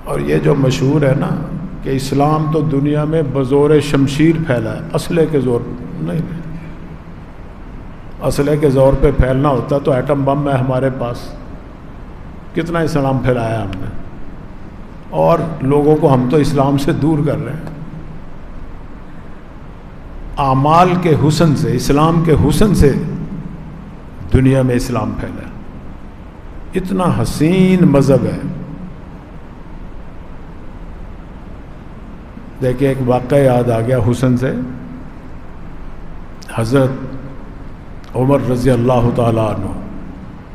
اور یہ جو مشہور ہے نا کہ اسلام تو دنیا میں بزور شمشیر پھیلا ہے، اسلحے کے زور نہیں، اسلحے کے زور پہ پھیلنا ہوتا تو ایٹم بم ہے ہمارے پاس، کتنا اسلام پھیلایا ہم نے، اور لوگوں کو ہم تو اسلام سے دور کر رہے ہیں۔ اعمال کے حسن سے، اسلام کے حسن سے دنیا میں اسلام پھیلا ہے، اتنا حسین مذہب ہے۔ دیکھیں ایک واقعہ یاد آ گیا حسن سے، حضرت عمر رضی اللہ تعالیٰ عنہ،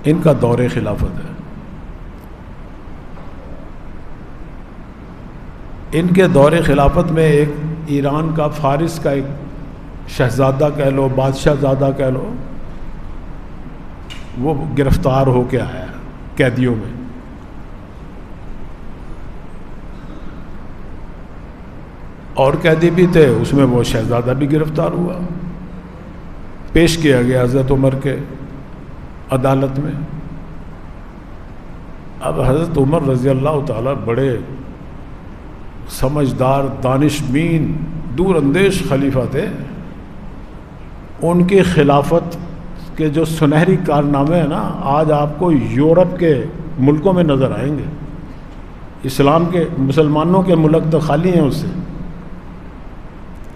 ان کا دور خلافت ہے۔ ان کے دور خلافت میں ایک ایران کا، فارس کا ایک شہزادہ کہہ لو، بادشاہ زادہ کہہ لو، وہ گرفتار ہو کے آیا قیدیوں میں۔ اور قیدی بھی تھے، اس میں وہ شہزادہ بھی گرفتار ہوا، پیش کیا گیا حضرت عمر کے عدالت میں۔ اب حضرت عمر رضی اللہ تعالیٰ بڑے سمجھدار، دانشبین، دور اندیش خلیفہ تھے، ان کی خلافت کے جو سنہری کارنامے ہیں نا آج آپ کو یورپ کے ملکوں میں نظر آئیں گے۔ اسلام کے، مسلمانوں کے ملک تو خالی ہیں اس سے،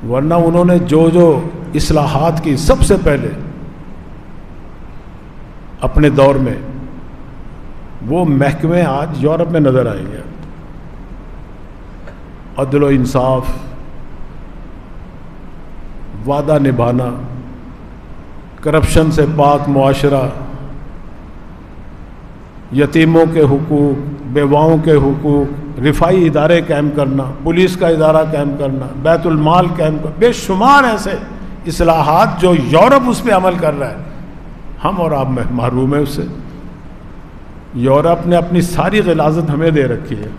ورنہ انہوں نے جو جو اصلاحات کی سب سے پہلے اپنے دور میں، وہ محکمے آج یورپ میں نظر آئیں گے۔ عدل و انصاف، وعدہ نبھانا، کرپشن سے پاک معاشرہ، یتیموں کے حقوق، بیواؤں کے حقوق، رفائی ادارے قائم کرنا، پولیس کا ادارہ قائم کرنا، بیت المال قائم کرنا، بے شمار ایسے اصلاحات جو یورپ اس پہ عمل کر رہا ہے، ہم اور آپ محروم ہیں اس سے۔ یورپ نے اپنی ساری غلاظت ہمیں دے رکھی ہے،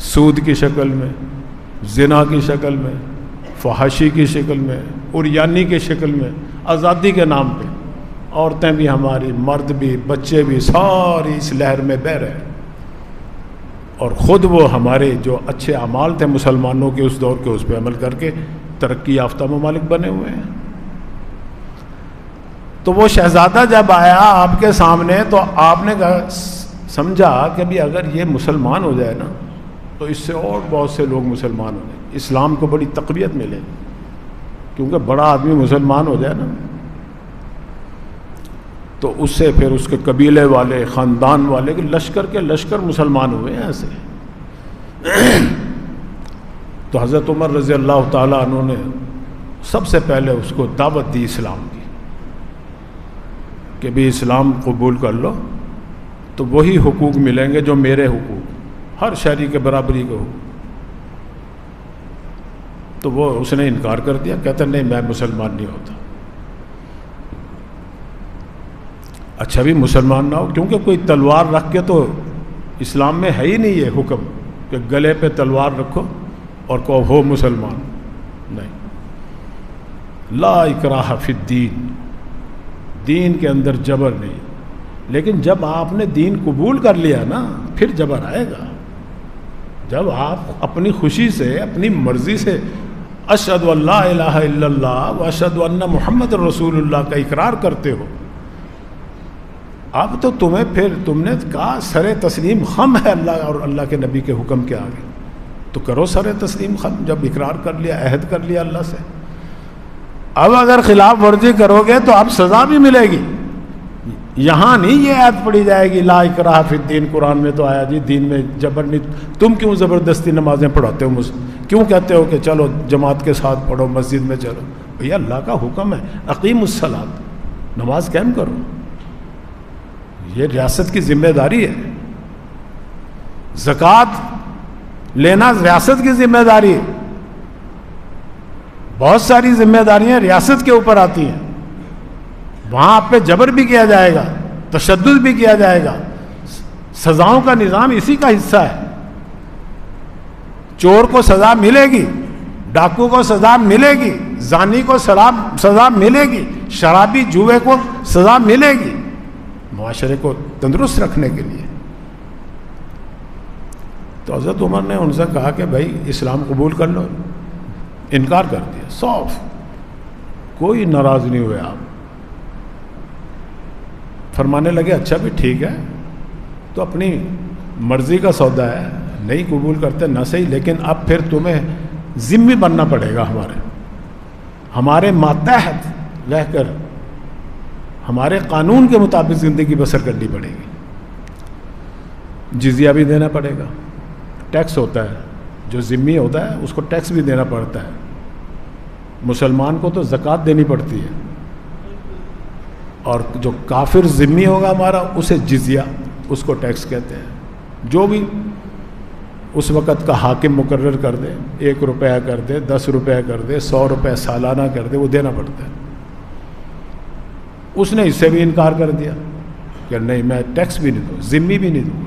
سود کی شکل میں، زنا کی شکل میں، فحاشی کی شکل میں، عریانی کی شکل میں، آزادی کے نام پہ عورتیں بھی ہماری، مرد بھی، بچے بھی، ساری اس لہر میں بہہ رہے ہیں۔ اور خود وہ ہمارے جو اچھے اعمال تھے مسلمانوں کے اس دور کے، اس پہ عمل کر کے ترقی یافتہ ممالک بنے ہوئے ہیں۔ تو وہ شہزادہ جب آیا آپ کے سامنے تو آپ نے سمجھا کہ بھی اگر یہ مسلمان ہو جائے نا تو اس سے اور بہت سے لوگ مسلمان ہو جائیں، اسلام کو بڑی تقویت ملے، کیونکہ بڑا آدمی مسلمان ہو جائے نا تو اس سے پھر اس کے قبیلے والے، خاندان والے، کہ لشکر کے لشکر مسلمان ہوئے ہیں ایسے۔ تو حضرت عمر رضی اللہ تعالیٰ عنہ نے سب سے پہلے اس کو دعوت دی اسلام کی کہ بھی اسلام قبول کر لو تو وہی حقوق ملیں گے جو میرے حقوق، ہر شہری کے برابری کے حقوق۔ تو وہ اس نے انکار کر دیا، کہتا نہیں میں مسلمان نہیں ہوتا۔ اچھا بھی مسلمان نہ ہو، کیونکہ کوئی تلوار رکھ کے تو اسلام میں ہے ہی نہیں یہ حکم کہ گلے پہ تلوار رکھو اور کہو ہو مسلمان، نہیں، لا اکراہ فی الدین، دین کے اندر جبر نہیں۔ لیکن جب آپ نے دین قبول کر لیا نا پھر جبر آئے گا۔ جب آپ اپنی خوشی سے، اپنی مرضی سے اشہد ان لا الہ الا اللہ و اشہد ان محمد رسول اللہ کا اقرار کرتے ہو، اب تو تمہیں پھر تم نے کہا سر تسلیم خم ہے اللہ اور اللہ کے نبی کے حکم کے آگے، تو کرو سر تسلیم خم۔ جب اقرار کر لیا، عہد کر لیا اللہ سے، اب اگر خلاف ورزی کرو گے تو اب سزا بھی ملے گی۔ یہاں نہیں یہ عہد پڑی جائے گی لا اکراہ فی الدین، قرآن میں تو آیا جی دین میں جبر نہیں۔ تم کیوں زبردستی نمازیں پڑھاتے ہو مجھ، کیوں کہتے ہو کہ چلو جماعت کے ساتھ پڑھو، مسجد میں چلو؟ بھیا اللہ کا حکم ہے اقیم الصلاۃ، نماز قائم کرو، یہ ریاست کی ذمہ داری ہے۔ زکوٰۃ لینا ریاست کی ذمہ داری ہے۔ بہت ساری ذمہ داریاں ریاست کے اوپر آتی ہیں، وہاں آپ پہ جبر بھی کیا جائے گا، تشدد بھی کیا جائے گا۔ سزاؤں کا نظام اسی کا حصہ ہے۔ چور کو سزا ملے گی، ڈاکو کو سزا ملے گی، زانی کو سزا ملے گی، شرابی جوئے کو سزا ملے گی، معاشرے کو تندرست رکھنے کے لیے۔ تو حضرت عمر نے ان سے کہا کہ بھائی اسلام قبول کر لو. انکار کر دیا صاف. کوئی ناراض نہیں ہوئے آپ. فرمانے لگے اچھا بھی ٹھیک ہے, تو اپنی مرضی کا سودا ہے, نہیں قبول کرتے نہ صحیح, لیکن اب پھر تمہیں ذمہ بننا پڑے گا ہمارے ماتحت رہ کر ہمارے قانون کے مطابق زندگی بسر کرنی پڑے گی. جزیہ بھی دینا پڑے گا, ٹیکس ہوتا ہے, جو ذمہ ہوتا ہے اس کو ٹیکس بھی دینا پڑتا ہے. مسلمان کو تو زکوٰۃ دینی پڑتی ہے, اور جو کافر ذمہ ہوگا ہمارا اسے جزیہ, اس کو ٹیکس کہتے ہیں. جو بھی اس وقت کا حاکم مقرر کر دے, 1 روپیہ کر دے, 10 روپیہ کر دے, 100 روپے سالانہ کر دے, وہ دینا پڑتا ہے. اس نے اس سے بھی انکار کر دیا کہ نہیں, میں ٹیکس بھی نہیں دوں, ذمہ بھی نہیں دوں,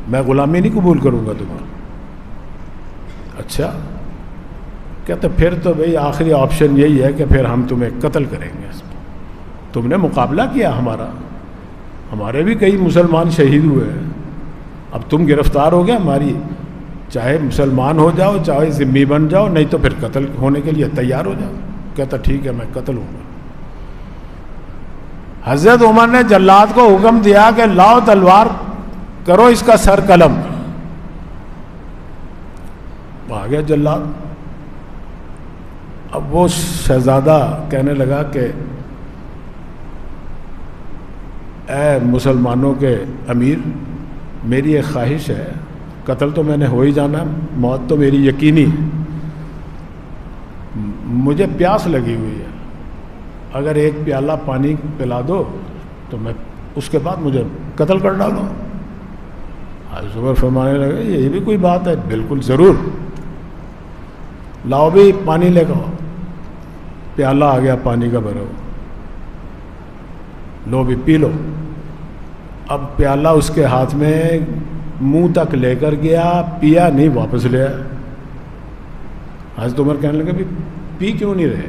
میں غلامی نہیں قبول کروں گا تمہارا. اچھا, کہتے پھر تو بھئی آخری آپشن یہی ہے کہ پھر ہم تمہیں قتل کریں گے. تم نے مقابلہ کیا ہمارے بھی کئی مسلمان شہید ہوئے ہیں, اب تم گرفتار ہو گئے ہماری, چاہے مسلمان ہو جاؤ چاہے ذمہ بن جاؤ, نہیں تو پھر قتل ہونے کے لیے تیار ہو جاؤ. کہتا ٹھیک ہے میں قتل ہوں گا. حضرت عمر نے جلاد کو حکم دیا کہ لاؤ تلوار, کرو اس کا سر قلم. آ گیا جلاد. اب وہ شہزادہ کہنے لگا کہ اے مسلمانوں کے امیر, میری ایک خواہش ہے, قتل تو میں نے ہو ہی جانا, موت تو میری یقینی ہے, مجھے پیاس لگی ہوئی ہے, اگر ایک پیالہ پانی پلا دو تو میں اس کے بعد مجھے قتل کر ڈالو. حضرت عمر فرمانے لگے یہ بھی کوئی بات ہے, بالکل ضرور, لاؤ بھی پانی لے کر. پیالہ آ گیا پانی کا بھرا, لو بھی پی لو. اب پیالہ اس کے ہاتھ میں منہ تک لے کر گیا, پیا نہیں, واپس لے آیا. حضرت عمر کہنے لگے بھی پی کیوں نہیں رہے؟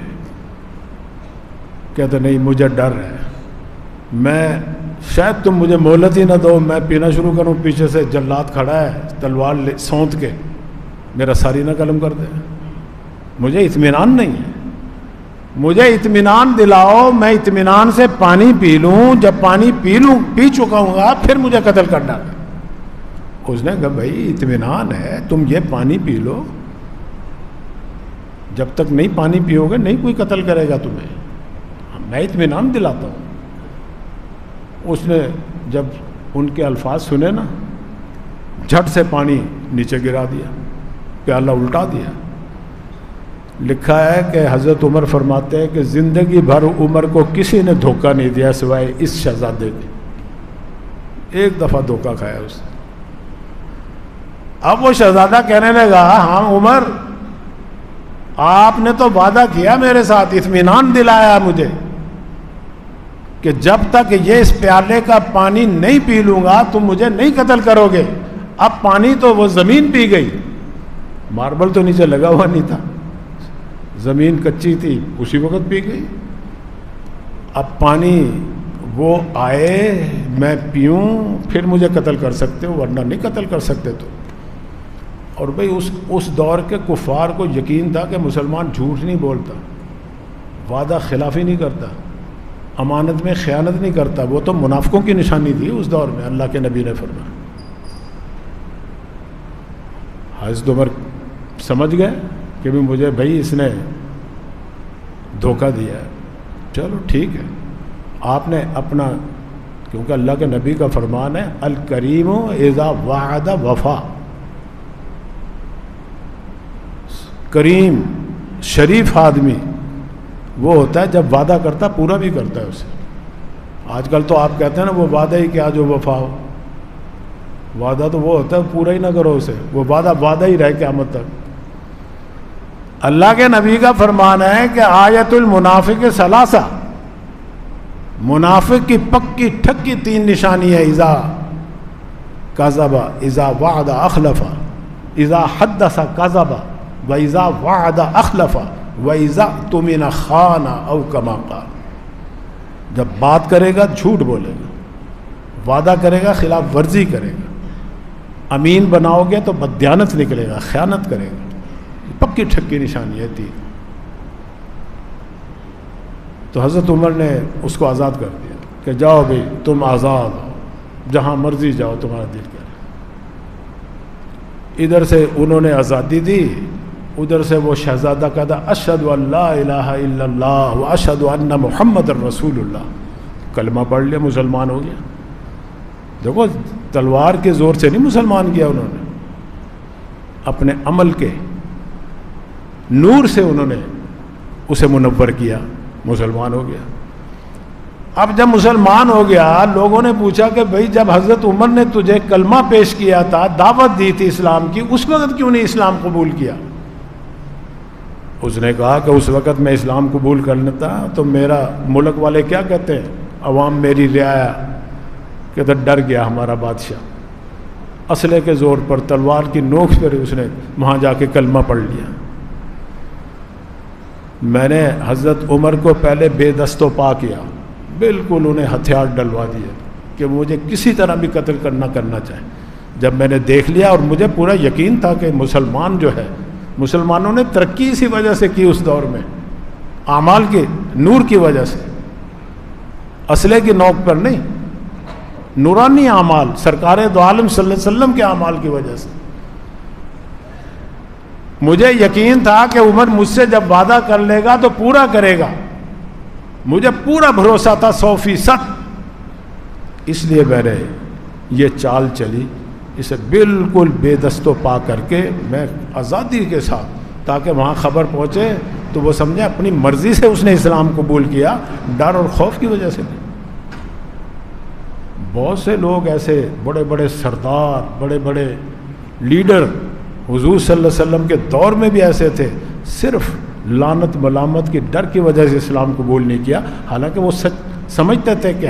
کہتے نہیں مجھے ڈر ہے, میں شاید تم مجھے مہلت ہی نہ دو, میں پینا شروع کروں, پیچھے سے جلاد کھڑا ہے تلوار سونت کے میرا ساری نہ قلم کر دے. مجھے اطمینان نہیں ہے, مجھے اطمینان دلاؤ, میں اطمینان سے پانی پی لوں, جب پانی پی چکا ہوں گا پھر مجھے قتل کر ڈالنا. اس نے کہا بھائی اطمینان ہے, تم یہ پانی پی لو, جب تک نہیں پانی پیو گے نہیں کوئی قتل کرے گا تمہیں, میں اطمینان دلاتا ہوں. اس نے جب ان کے الفاظ سنے نا, جھٹ سے پانی نیچے گرا دیا, پیالہ الٹا دیا. لکھا ہے کہ حضرت عمر فرماتے ہیں کہ زندگی بھر عمر کو کسی نے دھوکہ نہیں دیا سوائے اس شہزادے نے, ایک دفعہ دھوکہ کھایا اس نے. اب وہ شہزادہ کہنے لگا ہاں عمر, آپ نے تو وعدہ کیا میرے ساتھ, اطمینان دلایا مجھے کہ جب تک یہ اس پیالے کا پانی نہیں پی لوں گا تم مجھے نہیں قتل کرو گے. اب پانی تو وہ زمین پی گئی, ماربل تو نیچے لگا ہوا نہیں تھا, زمین کچی تھی, اسی وقت پی گئی. اب پانی وہ آئے, میں پیوں, پھر مجھے قتل کر سکتے ہو, ورنہ نہیں قتل کر سکتے. تو اور بھئی اس دور کے کفار کو یقین تھا کہ مسلمان جھوٹ نہیں بولتا, وعدہ خلافی نہیں کرتا, امانت میں خیانت نہیں کرتا. وہ تو منافقوں کی نشانی تھی اس دور میں, اللہ کے نبی نے فرمایا. حضرت عمر سمجھ گئے کہ بھی مجھے بھائی اس نے دھوکہ دیا ہے, چلو ٹھیک ہے. آپ نے اپنا, کیونکہ اللہ کے نبی کا فرمان ہے الکریم اذا وعد وفا, کریم شریف آدمی وہ ہوتا ہے جب وعدہ کرتا پورا بھی کرتا ہے اسے. آج کل تو آپ کہتے ہیں نا وہ وعدہ ہی کیا جو وفا ہو, وعدہ تو وہ ہوتا ہے پورا ہی نہ کرو اسے, وہ وعدہ ہی رہے قیامت تک. اللہ کے نبی کا فرمان ہے کہ آیت المنافق ثلاثہ, منافق کی پکی ٹھکی 3 نشانی ہے. اذا کذب, اذا وعد اخلف, اذا حدث کذب, وَإِذَا وَعَدَ أَخْلَفَ وَإِذَا اؤْتُمِنَ خَانَ أَوْ كَمَا قَالَ. جب بات کرے گا جھوٹ بولے گا, وعدہ کرے گا خلاف ورزی کرے گا, امین بناؤ گے تو بددیانت نکلے گا، خیانت کرے گا، پکی ٹھکی نشانی ہے تین۔ تو حضرت عمر نے اس کو آزاد کر دیا کہ جاؤ بھائی تم آزاد ہو، جہاں مرضی جاؤ تمہارا دل کرے۔ ادھر سے انہوں نے آزادی دی، ادھر سے وہ شہزادہ کہتا اشہد ان لا الہ الا اللہ و اشہد ان محمد الرسول اللہ، کلمہ پڑھ لیا، مسلمان ہو گیا۔ دیکھو تلوار کے زور سے نہیں مسلمان کیا انہوں نے، اپنے عمل کے نور سے انہوں نے اسے منور کیا، مسلمان ہو گیا۔ اب جب مسلمان ہو گیا، لوگوں نے پوچھا کہ بھئی جب حضرت عمر نے تجھے کلمہ پیش کیا تھا، دعوت دی تھی اسلام کی، اس وقت کیوں نہیں اسلام قبول کیا؟ اس نے کہا کہ اس وقت میں اسلام قبول کر لیتا تو میرا ملک والے کیا کہتے ہیں، عوام میری رعایا، کہتا ڈر گیا ہمارا بادشاہ، اسلحے کے زور پر، تلوار کی نوک پر اس نے وہاں جا کے کلمہ پڑھ لیا۔ میں نے حضرت عمر کو پہلے بے دست و پا کیا، بالکل انہیں ہتھیار ڈلوا دیے کہ مجھے کسی طرح بھی قتل کرنا چاہے۔ جب میں نے دیکھ لیا اور مجھے پورا یقین تھا کہ مسلمان جو ہے، مسلمانوں نے ترقی اسی وجہ سے کی اس دور میں، اعمال کے نور کی وجہ سے، اسلحے کی نوک پر نہیں، نورانی اعمال، سرکار دو عالم صلی اللہ علیہ وسلم کے اعمال کی وجہ سے۔ مجھے یقین تھا کہ عمر مجھ سے جب وعدہ کر لے گا تو پورا کرے گا، مجھے پورا بھروسہ تھا 100%۔ اس لیے میں نے یہ چال چلی، اسے بالکل بے دست و پا کر کے میں آزادی کے ساتھ، تاکہ وہاں خبر پہنچے تو وہ سمجھے اپنی مرضی سے اس نے اسلام قبول کیا، ڈر اور خوف کی وجہ سے نہیں۔ بہت سے لوگ ایسے بڑے بڑے سردار، بڑے بڑے لیڈر حضور صلی اللہ علیہ وسلم کے دور میں بھی ایسے تھے، صرف لعنت ملامت کی ڈر کی وجہ سے اسلام قبول نہیں کیا، حالانکہ وہ سچ سمجھتے تھے کہ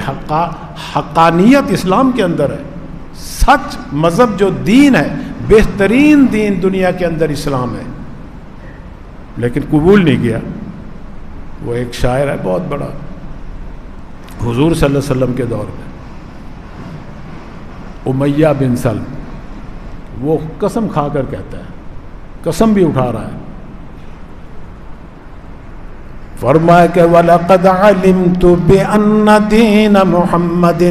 حقانیت اسلام کے اندر ہے، سچ مذہب جو دین ہے، بہترین دین دنیا کے اندر اسلام ہے، لیکن قبول نہیں کیا۔ وہ ایک شاعر ہے بہت بڑا حضور صلی اللہ علیہ وسلم کے دور میں، امیہ بن سلم، وہ قسم کھا کر کہتا ہے، قسم بھی اٹھا رہا ہے، فرمایا کہ وَلَقَدْ عَلِمْتُ بِأَنَّ دِينَ مُحَمَّدٍ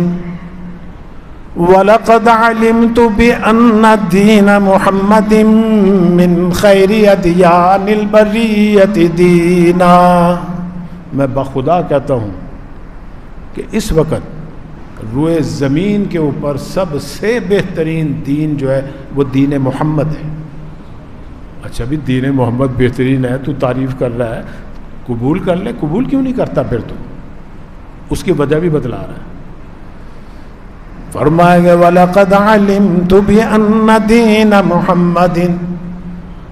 وَلَقَدْ عَلِمْتُ بِأَنَّ دِينَ مُحَمَّدٍ مِّن خَيْرِ أَدْيَانِ الْبَرِيَّةِ دِينًا۔ میں بخدا کہتا ہوں کہ اس وقت روئے زمین کے اوپر سب سے بہترین دین جو ہے وہ دین محمد ہے۔ اچھا بھی دین محمد بہترین ہے، تو تعریف کر رہا ہے، قبول کر لے، قبول کیوں نہیں کرتا پھر تو؟ اس کی وجہ بھی بتلا رہا ہے، فرمائیں گے وَلَقَدْ عَلِمْتُ بِأَنَّ دِينَ مُحَمَّدٍ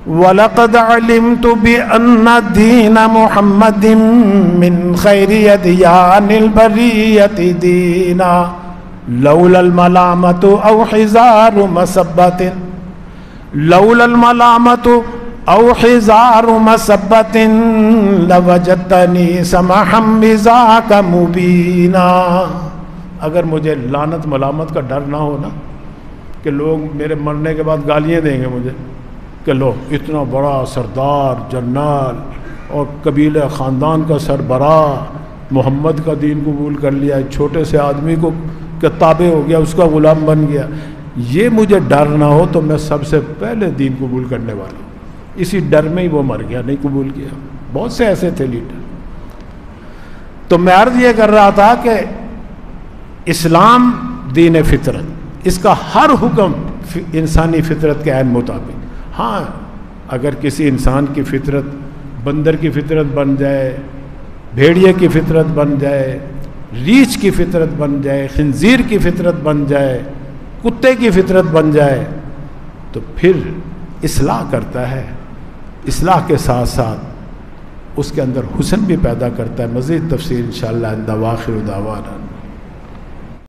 وَلَقَدْ عَلِمْتُ بِأَنَّ دِينَ مُحَمَّدٍ مِّن خَيْرِ أَدْيَانِ الْبَرِيَّةِ دِينًا لَوْلَا الْمَلَامَةُ أَوْ حِزَارُ مَسَبَّةٍ لَوْلَا الْمَلَامَةُ أَوْ حِزَارُ مَسَبَّةٍ لَوَجَدْتَنِي سَمَحًا بِذَاكَ مُبِينًا۔ اگر مجھے لعنت ملامت کا ڈر نہ ہو نا، کہ لوگ میرے مرنے کے بعد گالیاں دیں گے مجھے کہ لو اتنا بڑا سردار جنرل اور قبیلہ خاندان کا سربراہ محمد کا دین قبول کر لیا، ایک چھوٹے سے آدمی کو کہ تابع ہو گیا، اس کا غلام بن گیا، یہ مجھے ڈر نہ ہو تو میں سب سے پہلے دین قبول کرنے والا ہوں۔ اسی ڈر میں ہی وہ مر گیا، نہیں قبول کیا۔ بہت سے ایسے تھے لیڈر۔ تو میں عرض یہ کر رہا تھا کہ اسلام دین فطرت، اس کا ہر حکم انسانی فطرت کے عین مطابق۔ ہاں اگر کسی انسان کی فطرت بندر کی فطرت بن جائے، بھیڑیے کی فطرت بن جائے، ریچھ کی فطرت بن جائے، خنزیر کی فطرت بن جائے، کتے کی فطرت بن جائے، تو پھر اصلاح کرتا ہے، اصلاح کے ساتھ ساتھ اس کے اندر حسن بھی پیدا کرتا ہے۔ مزید تفصیل انشاءاللہ عند آخر دعوانا